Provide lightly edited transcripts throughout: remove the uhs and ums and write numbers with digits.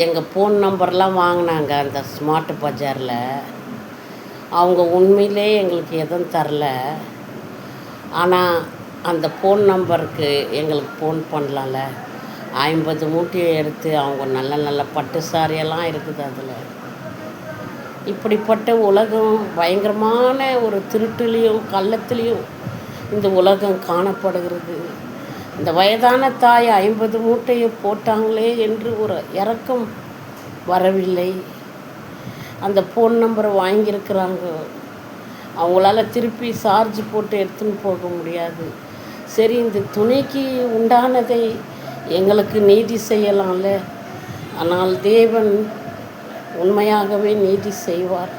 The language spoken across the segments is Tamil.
எங்கள் ஃபோன் நம்பர்லாம் வாங்கினாங்க அந்த ஸ்மார்ட் பஜாரில். அவங்க உண்மையிலே எங்களுக்கு எதுவும் தரல. ஆனால் அந்த ஃபோன் நம்பருக்கு எங்களுக்கு ஃபோன் பண்ணலாம்ல. 50 மூட்டையை எடுத்து அவங்க நல்ல நல்ல பட்டு சாரியெல்லாம் இருக்குது அதில். இப்படிப்பட்ட உலகம் பயங்கரமான ஒரு திருட்டுலேயும் கள்ளத்துலேயும் இந்த உலகம் காணப்படுகிறது. இந்த வயதான தாய் 50 மூட்டையை போட்டாங்களே என்று ஒரு இரக்கம் வரவில்லை. அந்த ஃபோன் நம்பரை வாங்கியிருக்கிறாங்க. அவங்களால திருப்பி சார்ஜ் போட்டு எடுத்துன்னு போக முடியாது. சரி, இந்த துணைக்கு உண்டானதை எங்களுக்கு நீதி செய்யலாம்ல. ஆனால் தேவன் உண்மையாகவே நீதி செய்வார்.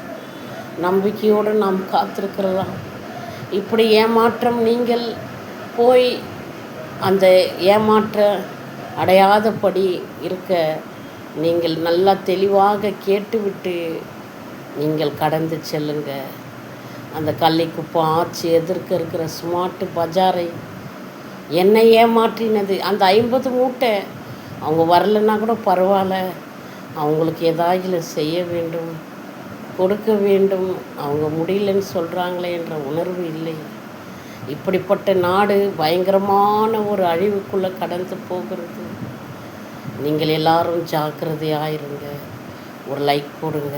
நம்பிக்கையோடு நாம் காத்திருக்கிறலாம். இப்படி ஏமாற்றம் நீங்கள் போய் அந்த ஏமாற்ற அடையாதபடி இருக்க நீங்கள் நல்லா தெளிவாக கேட்டுவிட்டு நீங்கள் கடந்து செல்லுங்க. அந்த கள்ளிக்குப்பம் ஆட்சி எதிர்க்க இருக்கிற ஸ்மார்ட் பஜாரை என்னை ஏமாற்றினது. அந்த 50 மூட்டை அவங்க வரலைன்னா கூட பரவாயில்ல, அவங்களுக்கு ஏதாவது செய்ய வேண்டும், கொடுக்க வேண்டும். அவங்க முடியலன்னு சொல்கிறாங்களே என்ற உணர்வு இல்லை. இப்படிப்பட்ட நாடு பயங்கரமான ஒரு அழிவுக்குள்ளே கடந்து போகிறது. நீங்கள் எல்லாரும் ஜாக்கிரதையாக இருங்க. ஒரு லைக் போடுங்க.